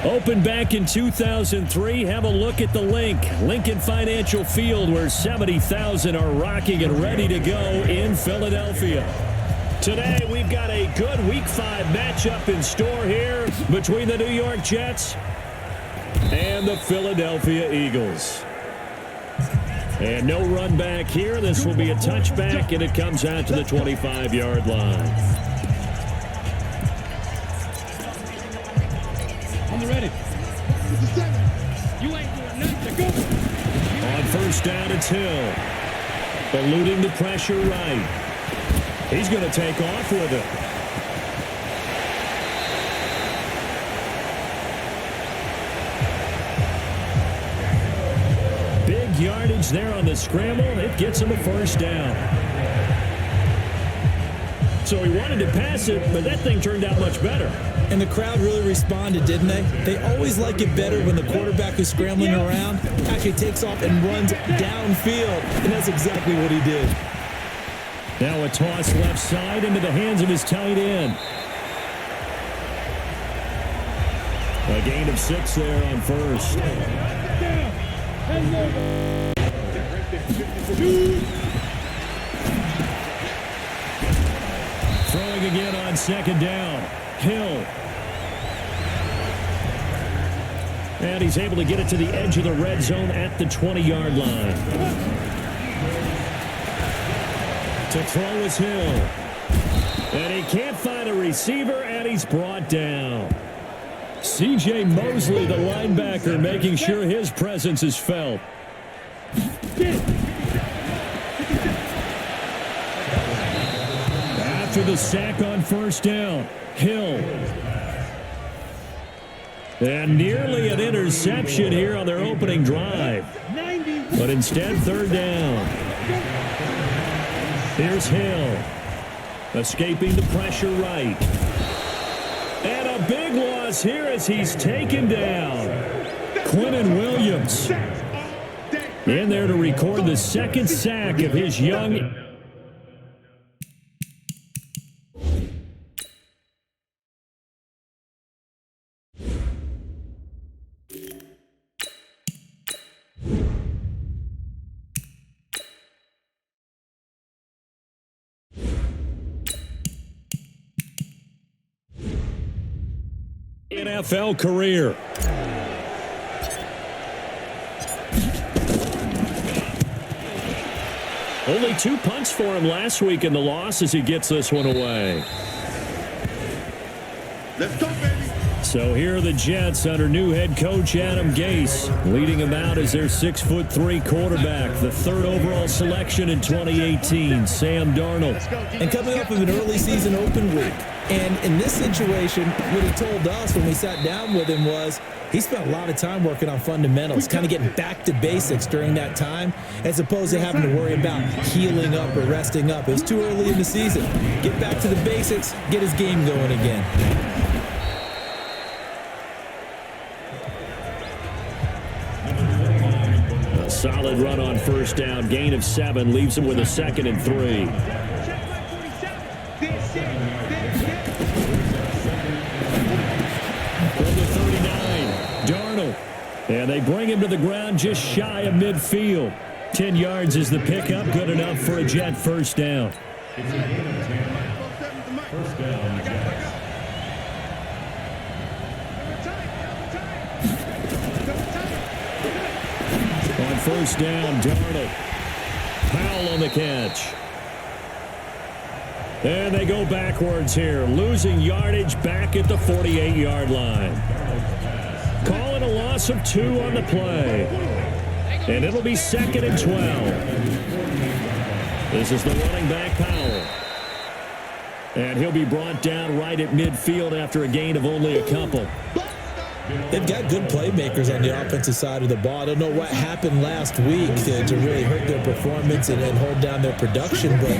Opened back in 2003, have a look at the Lincoln Financial Field, where 70,000 are rocking and ready to go in Philadelphia. Today, we've got a good Week 5 matchup in store here between the New York Jets and the Philadelphia Eagles. And no run back here. This will be a touchback, and it comes out to the 25-yard line. Ready. You ain't doing nothing. Go. On first down, it's Hill. Eluding the pressure right. He's going to take off with it. Big yardage there on the scramble. It gets him a first down. So he wanted to pass it, but that thing turned out much better. And the crowd really responded, didn't they? They always like it better when the quarterback who's scrambling around actually takes off and runs downfield. And that's exactly what he did. Now a toss left side into the hands of his tight end. A gain of 6 there on first. Throwing again on second down. Hill. And he's able to get it to the edge of the red zone at the 20-yard line. To throw is Hill. And he can't find a receiver, and he's brought down. C.J. Mosley, the linebacker, making sure his presence is felt. After the sack on first down, Hill. And nearly an interception here on their opening drive. But instead, third down. Here's Hill. Escaping the pressure right. And a big loss here as he's taken down. Quinnen Williams in there to record the second sack of his young... NFL career. Only 2 punts for him last week in the loss as he gets this one away. Let's go, baby. So here are the Jets under new head coach Adam Gase, leading them out as their 6'3" quarterback, the 3rd overall selection in 2018, Sam Darnold. And coming up with an early season open week. And in this situation, what he told us when we sat down with him was he spent a lot of time working on fundamentals, kind of getting back to basics during that time, as opposed to having to worry about healing up or resting up. It was too early in the season. Get back to the basics, get his game going again. A solid run on first down, gain of 7, leaves him with a 2nd and 3. And they bring him to the ground just shy of midfield. 10 yards is the pickup, good enough for a Jet first down. On first down, Darnold. Powell on the catch. And they go backwards here, losing yardage back at the 48-yard line. Call it a loss of 2 on the play. And it'll be 2nd and 12. This is the running back, Powell. And he'll be brought down right at midfield after a gain of only a couple. They've got good playmakers on the offensive side of the ball. I don't know what happened last week to really hurt their performance and hold down their production, but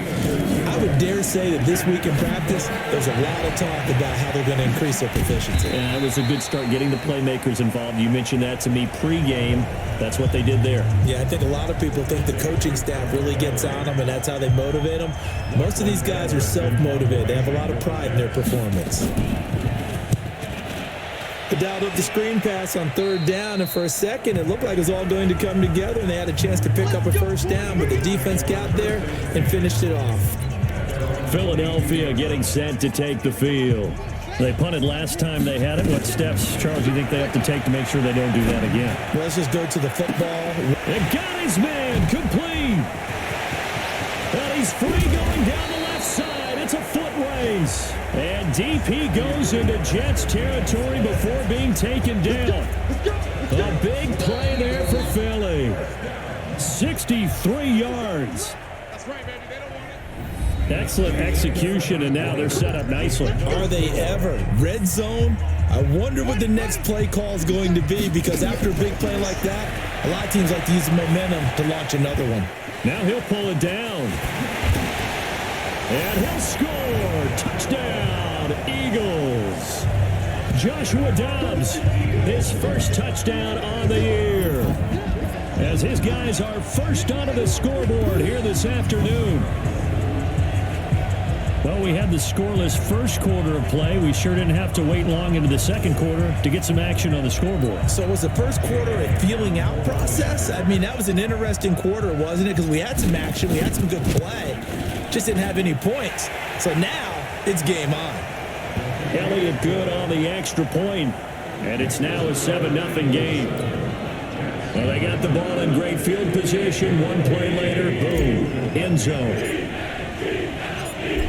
I would dare say that this week in practice, there's a lot of talk about how they're going to increase their proficiency. Yeah, it was a good start getting the playmakers involved. You mentioned that to me pregame. That's what they did there. Yeah, I think a lot of people think the coaching staff really gets on them, and that's how they motivate them. Most of these guys are self-motivated. They have a lot of pride in their performance. The dialed up the screen pass on third down, and for a second, it looked like it was all going to come together, and they had a chance to pick up a first down, but the defense got there and finished it off. Philadelphia getting set to take the field. They punted last time they had it. What steps, Charles, do you think they have to take to make sure they don't do that again? Well, let's just go to the football. They got his man complete. And he's free going down the left side. It's a foot race. And DP goes into Jets territory before being taken down. A big play there for Philly. 63 yards. That's right, baby. They don't want it. Excellent execution, and now they're set up nicely. Are they ever? Red zone? I wonder what the next play call is going to be, because after a big play like that, a lot of teams like to use the momentum to launch another one. Now he'll pull it down. And he'll score. Touchdown, Eagles. Joshua Dobbs, his first touchdown on the year, as his guys are first onto the scoreboard here this afternoon. Well, we had the scoreless first quarter of play. We sure didn't have to wait long into the second quarter to get some action on the scoreboard. So was the first quarter a feeling out process? I mean, that was an interesting quarter, wasn't it? Because we had some action, we had some good play, just didn't have any points. So now it's game on. Elliott good on the extra point, and it's now a 7-0 game. Well, they got the ball in great field position. One play later, boom, end zone.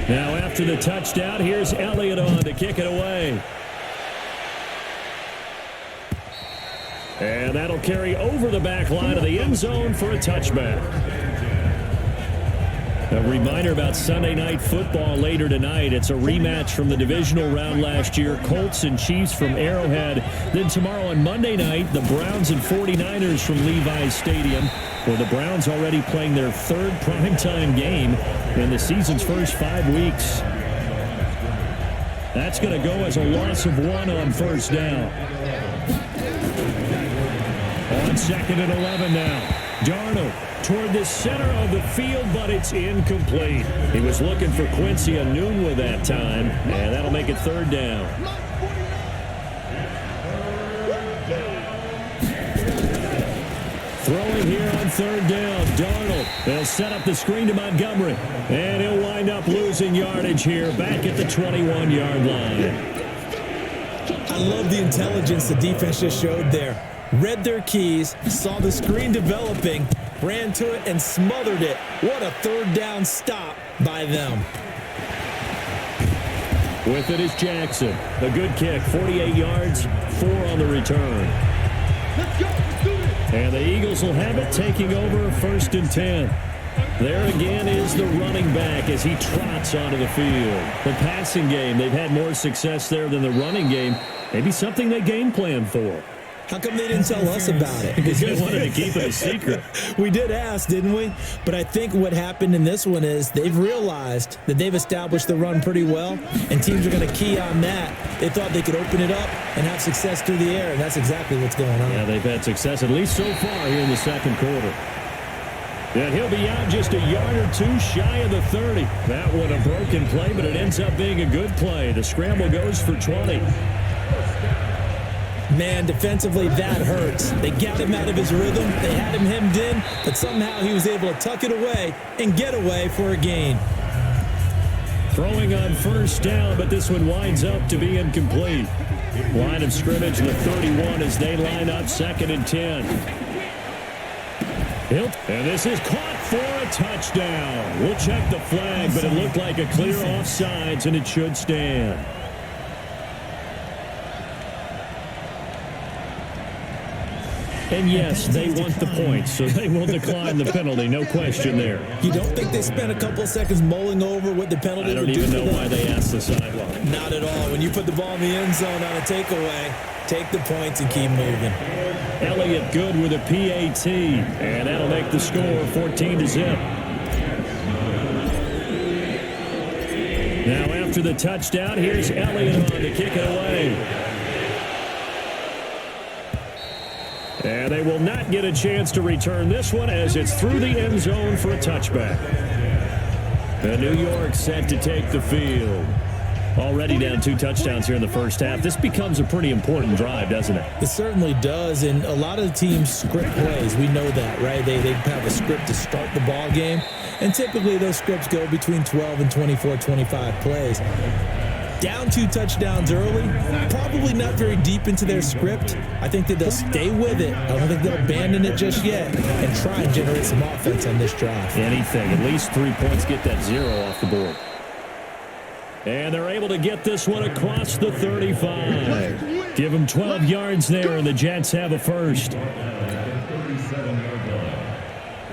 Now after the touchdown, here's Elliott on to kick it away. And that'll carry over the back line of the end zone for a touchback. A reminder about Sunday Night Football later tonight. It's a rematch from the divisional round last year. Colts and Chiefs from Arrowhead. Then tomorrow on Monday night, the Browns and 49ers from Levi's Stadium, where the Browns already playing their third primetime game in the season's first 5 weeks. That's going to go as a loss of 1 on first down. On 2nd and 11 now. Darnold toward the center of the field, but it's incomplete. He was looking for Quincy Enunwa that time, and that'll make it third down. Throwing here on third down, Darnold. They'll set up the screen to Montgomery, and he'll wind up losing yardage here back at the 21-yard line. I love the intelligence the defense just showed there. Read their keys, saw the screen developing, ran to it, and smothered it. What a third down stop by them. With it is Jackson. A good kick, 48 yards, 4 on the return. Let's go. Let's do it. And the Eagles will have it, taking over 1st and 10. There again is the running back as he trots onto the field. The passing game, they've had more success there than the running game. Maybe something they game plan for. How come they didn't tell us about it? Because they wanted to keep it a secret. We did ask, didn't we? But I think what happened in this one is they've realized that they've established the run pretty well, and teams are going to key on that. They thought they could open it up and have success through the air, and that's exactly what's going on. Yeah, they've had success, at least so far, here in the second quarter. And he'll be out just a yard or two shy of the 30. That one a broken play, but it ends up being a good play. The scramble goes for 20. Man, defensively, that hurts. They got him out of his rhythm. They had him hemmed in, but somehow he was able to tuck it away and get away for a gain. Throwing on first down, but this one winds up to be incomplete. Line of scrimmage, the 31 as they line up 2nd and 10. And this is caught for a touchdown. We'll check the flag, but it looked like a clear offsides, and it should stand. And yes, they want the points, so they will decline the penalty, no question there. You don't think they spent a couple seconds mulling over what the penalty would do? I don't even know why they asked the sideline. Not at all. When you put the ball in the end zone on a takeaway, take the points and keep moving. Elliott good with a PAT, and that'll make the score 14-0. Now after the touchdown, here's Elliott on to kick it away. And they will not get a chance to return this one as it's through the end zone for a touchback. And New York set to take the field. Already down 2 touchdowns here in the first half. This becomes a pretty important drive, doesn't it? It certainly does, and a lot of the teams script plays. We know that, right? They have a script to start the ball game, and typically those scripts go between 12 and 24, 25 plays. Down 2 touchdowns early, probably not very deep into their script. I think that they'll stay with it. I don't think they'll abandon it just yet and try and generate some offense on this drive. Anything, at least 3 points, get that 0 off the board. And they're able to get this one across the 35. Give them 12 yards there, and the Jets have a first.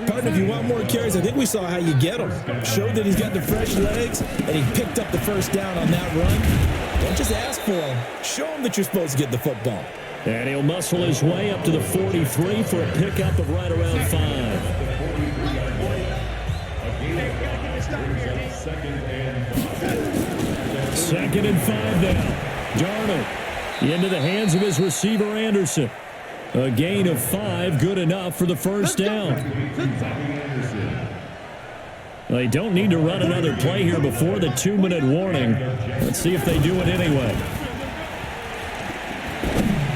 Partner, if you want more carries, I think we saw how you get them. Showed that he's got the fresh legs, and he picked up the first down on that run. Don't just ask for him. Show him that you're supposed to get the football. And he'll muscle his way up to the 43 for a pickup of right around 5. Second and 5 now. Darnold into the hands of his receiver, Anderson. A gain of 5, good enough for the first down. They don't need to run another play here before the 2-minute warning. Let's see if they do it anyway.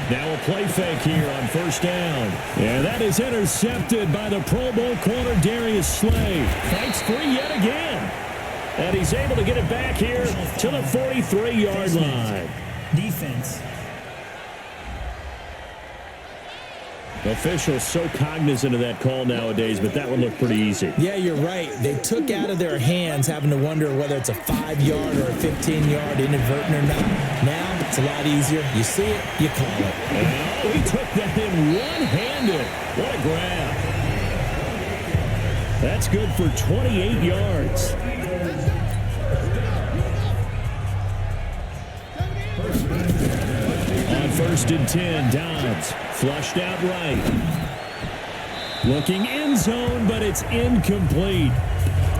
Now a play fake here on first down. And that is intercepted by the Pro Bowl corner, Darius Slay. Fights free yet again. And he's able to get it back here to the 43-yard line. Defense. Officials so cognizant of that call nowadays, but that one looked pretty easy. Yeah, you're right. They took out of their hands having to wonder whether it's a 5-yard or a 15-yard inadvertent or not. Now it's a lot easier. You see it, you call it. And he took that in one-handed. What a grab. That's good for 28 yards. On first and 10, Dobbs flushed out right. Looking end zone, but it's incomplete.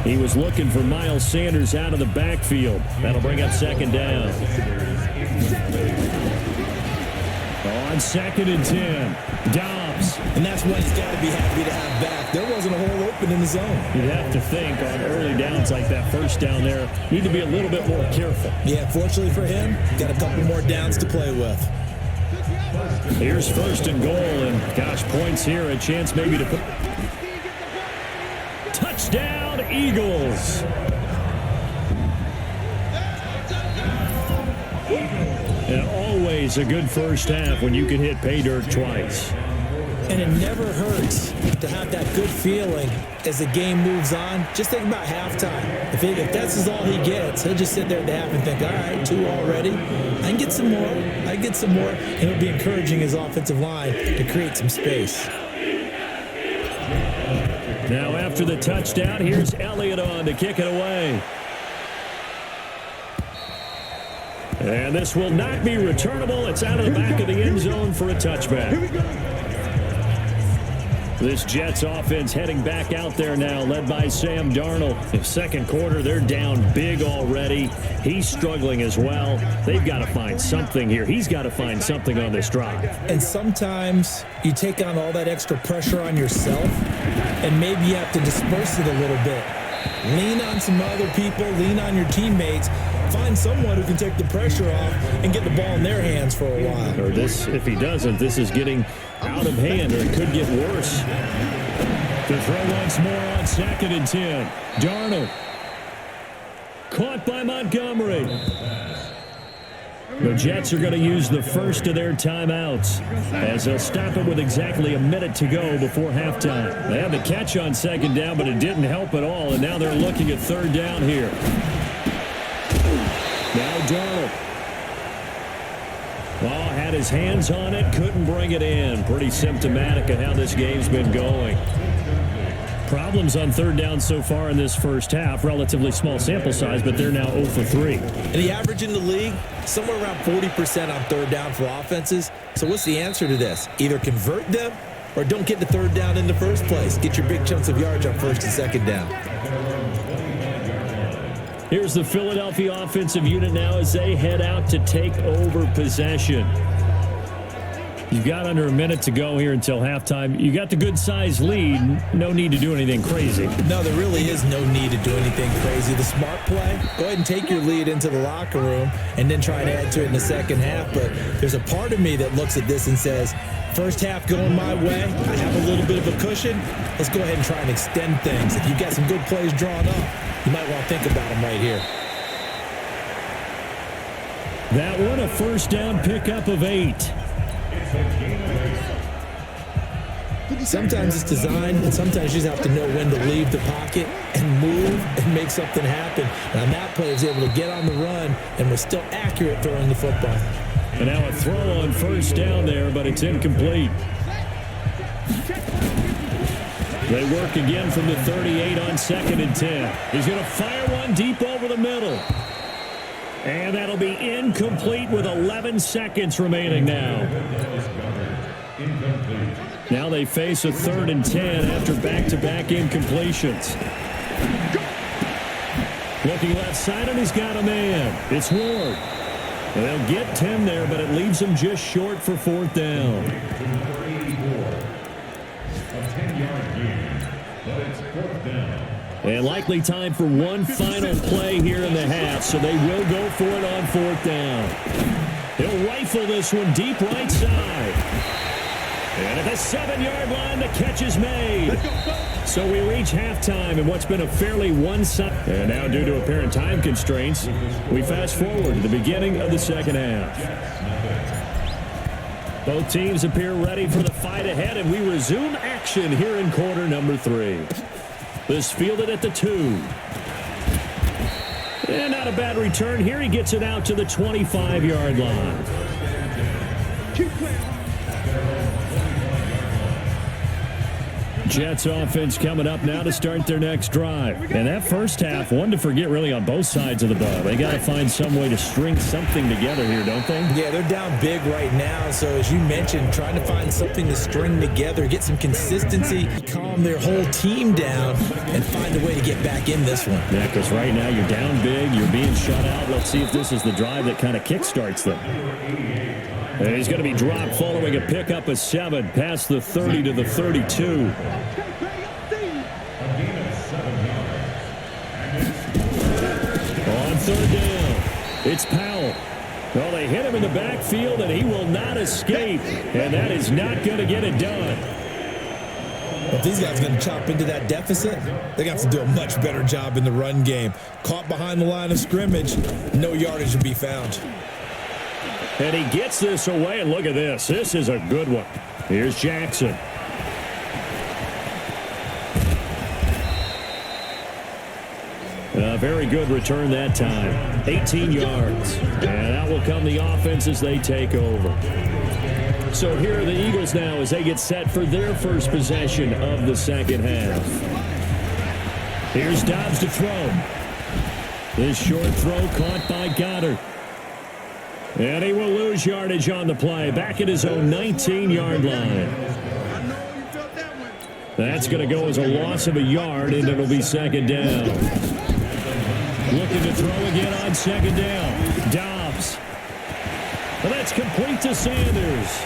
He was looking for Miles Sanders out of the backfield. That'll bring up second down. On second and 10, Dobbs. And that's what he's got to be happy to have back. There wasn't a hole open in the zone. You'd have to think on early downs like that first down there, need to be a little bit more careful. Yeah, fortunately for him, got a couple more downs to play with. Here's first and goal, and gosh, points here, a chance maybe to put... Touchdown, Eagles! And always a good first half when you can hit pay dirt twice. And it never hurts to have that good feeling as the game moves on. Just think about halftime. If that's all he gets, he'll just sit there at the half and think, all right, 2 already. I can get some more. I can get some more. And he'll be encouraging his offensive line to create some space. Now after the touchdown, here's Elliott on to kick it away. And this will not be returnable. It's out of the back of the end zone for a touchback. This Jets offense heading back out there now, led by Sam Darnold. In second quarter, they're down big already. He's struggling as well. They've got to find something here. He's got to find something on this drive. And sometimes you take on all that extra pressure on yourself, and maybe you have to disperse it a little bit. Lean on some other people, lean on your teammates. Find someone who can take the pressure off and get the ball in their hands for a while. Or this, if he doesn't, this is getting out of hand, or it could get worse. To throw once more on second and 10. Darnold. Caught by Montgomery. The Jets are going to use the first of their timeouts as they'll stop it with exactly a minute to go before halftime. They had the catch on second down, but it didn't help at all, and now they're looking at third down here. Now Darnold. Oh, had his hands on it, couldn't bring it in. Pretty symptomatic of how this game's been going. Problems on third down so far in this first half. Relatively small sample size, but they're now 0 for 3. And the average in the league, somewhere around 40% on third down for offenses. So what's the answer to this? Either convert them or don't get the third down in the first place. Get your big chunks of yards on first and second down. Here's the Philadelphia offensive unit now as they head out to take over possession. You've got under a minute to go here until halftime. You got the good-sized lead. No need to do anything crazy. No, there really is no need to do anything crazy. The smart play, go ahead and take your lead into the locker room and then try and add to it in the second half. But there's a part of me that looks at this and says, first half going my way, I have a little bit of a cushion. Let's go ahead and try and extend things. If you've got some good plays drawn up, you might want to think about them right here. That one, a first down pickup of 8. Sometimes it's designed, and sometimes you just have to know when to leave the pocket and move and make something happen. And on that play, he was able to get on the run and was still accurate throwing the football. And now a throw on first down there, but it's incomplete. They work again from the 38 on 2nd and 10. He's going to fire one deep over the middle. And that'll be incomplete with 11 seconds remaining now. Now they face a 3rd and 10 after back-to-back incompletions. Looking left side, and he's got a man. It's Ward. They'll get 10 there, but it leaves him just short for 4th down. And likely time for one final play here in the half, so they will go for it on 4th down. He'll rifle this one deep right side. And at the 7-yard line, the catch is made. So we reach halftime in what's been a fairly one-sided. And now, due to apparent time constraints, we fast forward to the beginning of the second half. Both teams appear ready for the fight ahead, and we resume action here in quarter number 3. This fielded at the 2. And not a bad return here. He gets it out to the 25-yard line. Jets offense coming up now to start their next drive. And that first half, one to forget really on both sides of the ball. They got to find some way to string something together here, don't they? Yeah, they're down big right now. So as you mentioned, trying to find something to string together, get some consistency, calm their whole team down, and find a way to get back in this one. Yeah, because right now you're down big, you're being shut out. Let's see if this is the drive that kind of kickstarts them. And he's going to be dropped following a pickup of 7 past the 30 to the 32. On 3rd down, it's Powell. Well, they hit him in the backfield, and he will not escape. And that is not going to get it done. If these guys are going to chop into that deficit, they're going to have to do a much better job in the run game. Caught behind the line of scrimmage, no yardage to be found. And he gets this away, and look at this. This is a good one. Here's Jackson. A very good return that time. 18 yards. And out will come the offense as they take over. So here are the Eagles now as they get set for their first possession of the second half. Here's Dobbs to throw. This short throw caught by Goddard. And he will lose yardage on the play. Back at his own 19-yard line. That's going to go as a loss of a yard, and it'll be 2nd down. Looking to throw again on 2nd down. Dobbs. Well, that's complete to Sanders.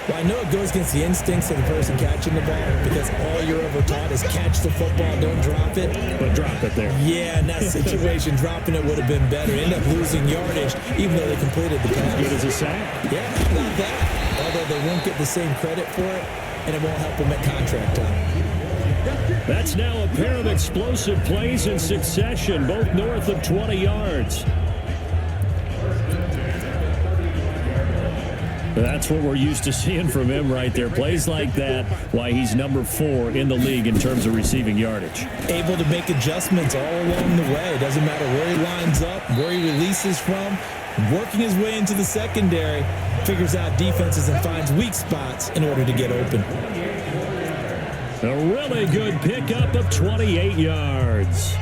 Well, I know it goes against the instincts of the person catching the ball because all you're ever taught is catch the football, don't drop it. But drop it there. Yeah, in that situation, dropping it would have been better. End up losing yardage, even though they completed the pass. Good as a sack? Yeah, not that. Although they won't get the same credit for it, and it won't help them at contract time. That's now a pair of explosive plays in succession, both north of 20 yards. That's what we're used to seeing from him right there. Plays like that, why he's number 4 in the league in terms of receiving yardage. Able to make adjustments all along the way. Doesn't matter where he lines up, where he releases from. Working his way into the secondary, figures out defenses and finds weak spots in order to get open. A really good pickup of 28 yards.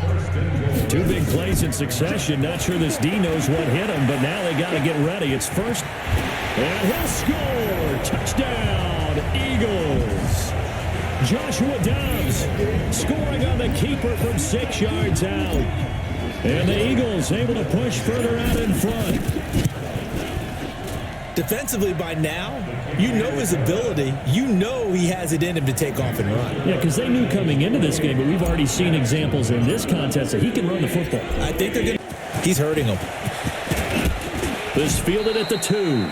2 big plays in succession. Not sure this D knows what hit him, but now they got to get ready. It's first. And he'll score. Touchdown, Eagles. Joshua Dobbs scoring on the keeper from 6 yards out. And the Eagles able to push further out in front. Defensively, by now, you know his ability. You know he has it in him to take off and run. Yeah, because they knew coming into this game, but we've already seen examples in this contest that he can run the football. I think they're going to. He's hurting them. This fielded at the 2.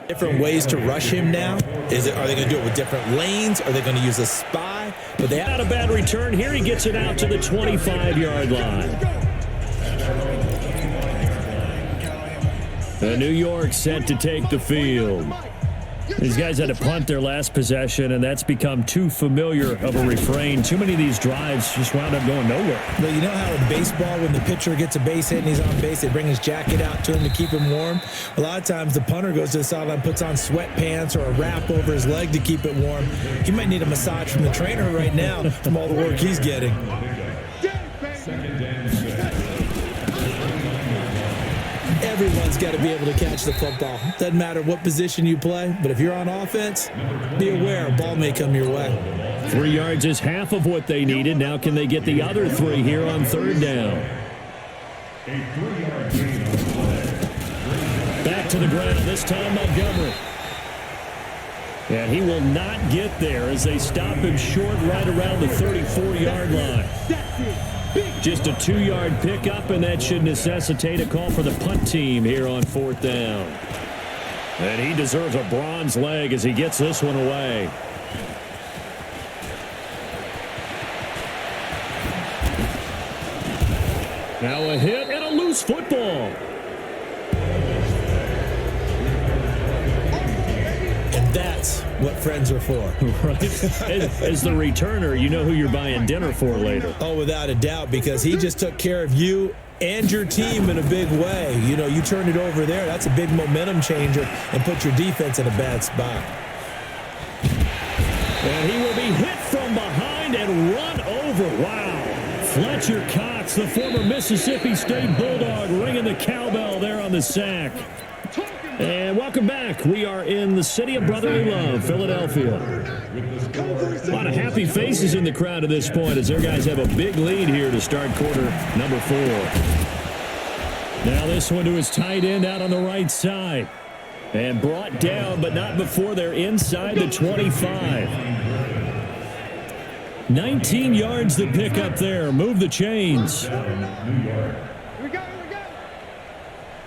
Different ways to rush him now. Are they going to do it with different lanes? Are they going to use a spy? But they Not a bad return here. He gets it out to the 25-yard line. New York set to take the field. These guys had to punt their last possession, and that's become too familiar of a refrain. Too many of these drives just wound up going nowhere. Well, you know how in baseball, when the pitcher gets a base hit and he's on base, they bring his jacket out to him to keep him warm? A lot of times the punter goes to the sideline, puts on sweatpants or a wrap over his leg to keep it warm. He might need a massage from the trainer right now from all the work he's getting. Everyone's got to be able to catch the football. Doesn't matter what position you play, but if you're on offense, be aware a ball may come your way. 3 yards is half of what they needed. Now can they get the other 3 here on 3rd down? Back to the ground, this time Montgomery. And he will not get there as they stop him short right around the 34-yard line. Just a 2-yard pickup, and that should necessitate a call for the punt team here on 4th down. And he deserves a bronze leg as he gets this one away. Now a hit and a loose football. And that's what friends are for. Right. As the returner, you know who you're buying dinner for later. Oh, without a doubt, because he just took care of you and your team in a big way. You know, you turned it over there. That's a big momentum changer and put your defense in a bad spot. And he will be hit from behind and run over. Wow. Fletcher Cox, the former Mississippi State Bulldog, ringing the cowbell there on the sack. And welcome back. We are in the city of brotherly love, Philadelphia. A lot of happy faces in the crowd at this point as their guys have a big lead here to start quarter number 4. Now this one to his tight end out on the right side. And brought down, but not before they're inside the 25. 19 yards to pick up there. Move the chains. Here we go.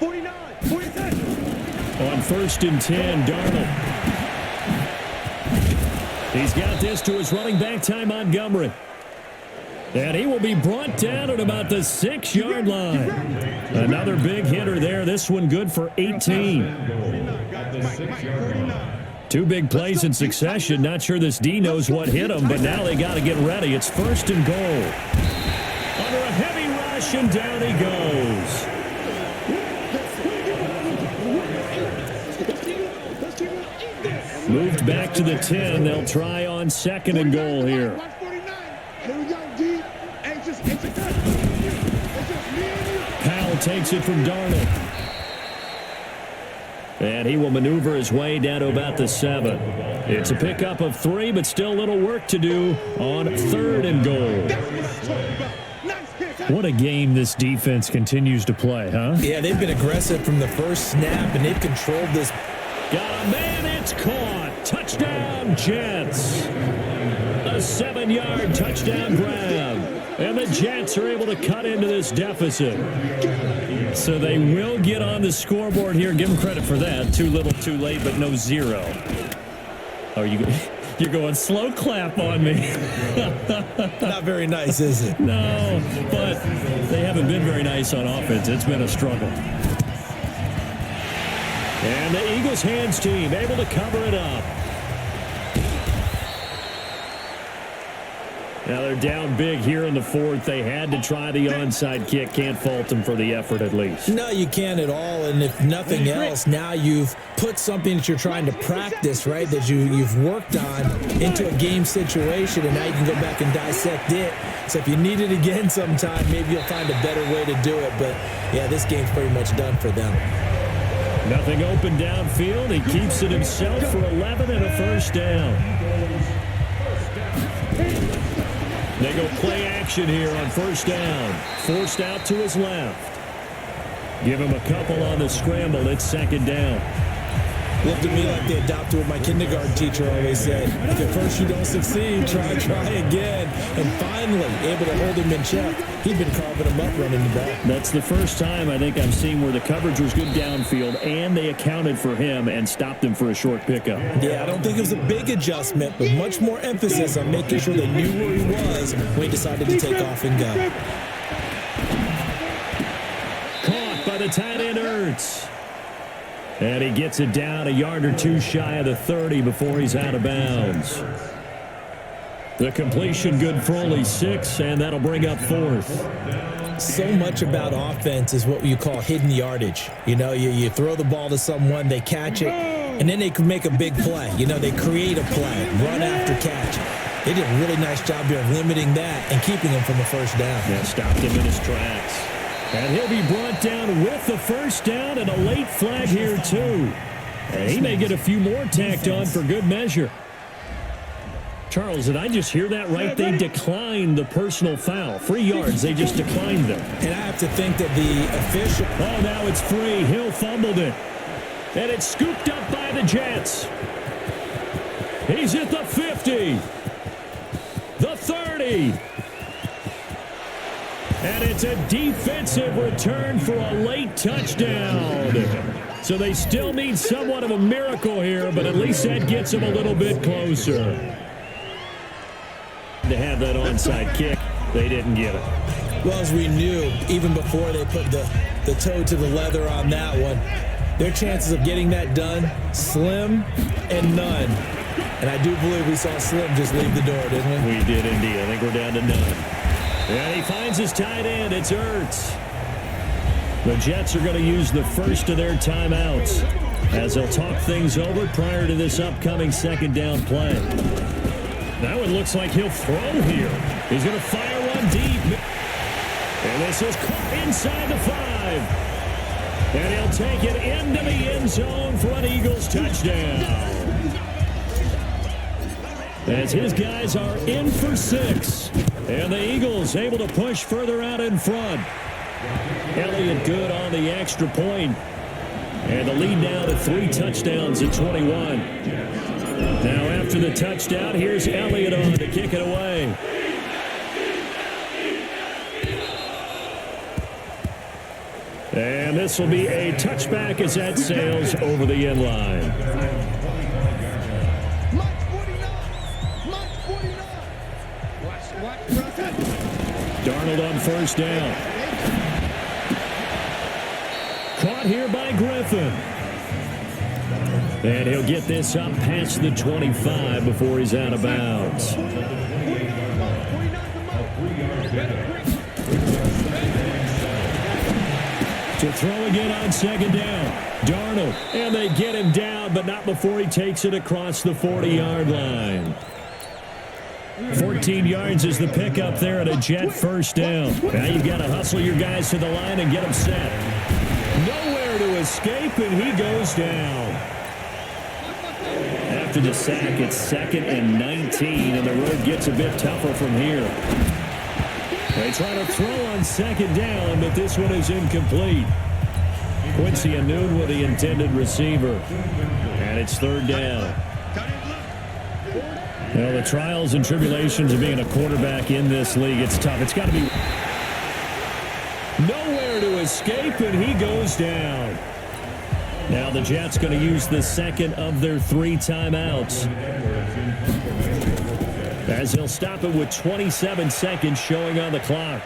49, 47. On 1st and 10, Darnold. He's got this to his running back, Ty Montgomery. And he will be brought down at about the 6-yard line. Another big hitter there. This one good for 18. 2 big plays in succession. Not sure this D knows what hit him, but now they got to get ready. It's 1st and goal. Under a heavy rush, and down he goes. Moved back to the 10. They'll try on 2nd and goal here. Powell takes it from Darnold. And he will maneuver his way down to about the 7. It's a pickup of 3, but still a little work to do on 3rd and goal. What a game this defense continues to play, huh? Yeah, they've been aggressive from the first snap, and they've controlled this. Got a man, it's caught. Touchdown, Jets. A 7-yard touchdown grab. And the Jets are able to cut into this deficit. So they will get on the scoreboard here. Give them credit for that. Too little, too late, but no 0. Oh, you're going slow clap on me. Not very nice, is it? No, but they haven't been very nice on offense. It's been a struggle. And the Eagles hands team able to cover it up. Now they're down big here in the 4th. They had to try the onside kick. Can't fault them for the effort at least. No, you can't at all. And if nothing else, now you've put something that you're trying to practice, right, that you've worked on into a game situation, and now you can go back and dissect it. So if you need it again sometime, maybe you'll find a better way to do it. But, yeah, this game's pretty much done for them. Nothing open downfield. He keeps it himself for 11 and a 1st down. They go play action here on 1st down. Forced out to his left. Give him a couple on the scramble. It's second down. Looked at me like they adopted what my kindergarten teacher always said. If at first you don't succeed, try again. And finally, able to hold him in check. He'd been carving him up running the ball. That's the first time I think I've seen where the coverage was good downfield and they accounted for him and stopped him for a short pickup. Yeah, I don't think it was a big adjustment, but much more emphasis on making sure they knew where he was when he decided to take off and go. Caught by the tight end, Ertz. And he gets it down a yard or two shy of the 30 before he's out of bounds. The completion good for only 6, and that'll bring up 4th. So much about offense is what you call hidden yardage. You know, you throw the ball to someone, they catch it, and then they can make a big play. You know, they create a play, run after catch. They did a really nice job here of limiting that and keeping him from the first down. Yeah, stopped him in his tracks. And he'll be brought down with the first down and a late flag here, too. And he may get a few more tacked on for good measure. Charles, did I just hear that right? They declined the personal foul. 3 yards, they just declined them. And I have to think that the official... Oh, now it's free. Hill fumbled it. And it's scooped up by the Jets. He's at the 50. The 30. And it's a defensive return for a late touchdown. So they still need somewhat of a miracle here, but at least that gets them a little bit closer. To have that onside kick, they didn't get it. Well, as we knew, even before they put the toe to the leather on that one, their chances of getting that done, slim and none. And I do believe we saw Slim just leave the door, didn't we? We did indeed. I think we're down to none. And he finds his tight end. It's Ertz. The Jets are going to use the first of their timeouts as they'll talk things over prior to this upcoming second down play. That one looks like he'll throw here. He's going to fire one deep. And this is caught inside the 5. And he'll take it into the end zone for an Eagles touchdown. As his guys are in for 6. And the Eagles able to push further out in front. Elliott good on the extra point. And the lead now to 3 touchdowns at 21. Now after the touchdown, here's Elliott on to kick it away. And this will be a touchback as that sails over the end line. Darnold on first down. Caught here by Griffin. And he'll get this up past the 25 before he's out of bounds. To throw again on second down. Darnold. And they get him down, but not before he takes it across the 40-yard line. 14 yards is the pickup there at a Jet first down. Now you've got to hustle your guys to the line and get them set. Nowhere to escape, and he goes down. After the sack, it's 2nd and 19, and the road gets a bit tougher from here. They try to throw on second down, but this one is incomplete. Quincy Anoon with the intended receiver. And it's 3rd down. Well, the trials and tribulations of being a quarterback in this league, it's tough. It's got to be nowhere to escape, and he goes down. Now the Jets going to use the second of their 3 timeouts, as he'll stop it with 27 seconds showing on the clock.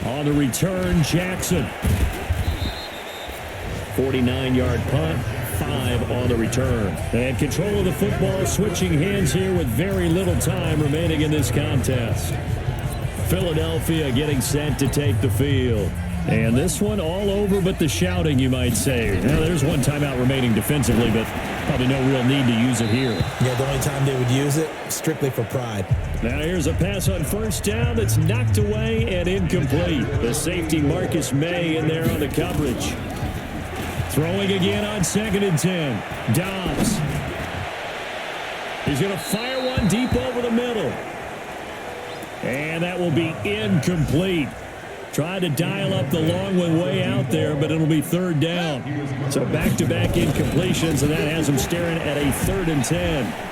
On the return, Jackson. 49-yard punt. 5 on the return. And control of the football switching hands here with very little time remaining in this contest. Philadelphia getting set to take the field. And this one all over but the shouting, you might say. Now, there's one timeout remaining defensively, but probably no real need to use it here. Yeah, the only time they would use it, strictly for pride. Now here's a pass on first down that's knocked away and incomplete. The safety Marcus May in there on the coverage. Throwing again on 2nd and 10. Dobbs. He's going to fire one deep over the middle. And that will be incomplete. Try to dial up the long one way out there, but it'll be third down. So back-to-back incompletions, and that has them staring at a 3rd and 10.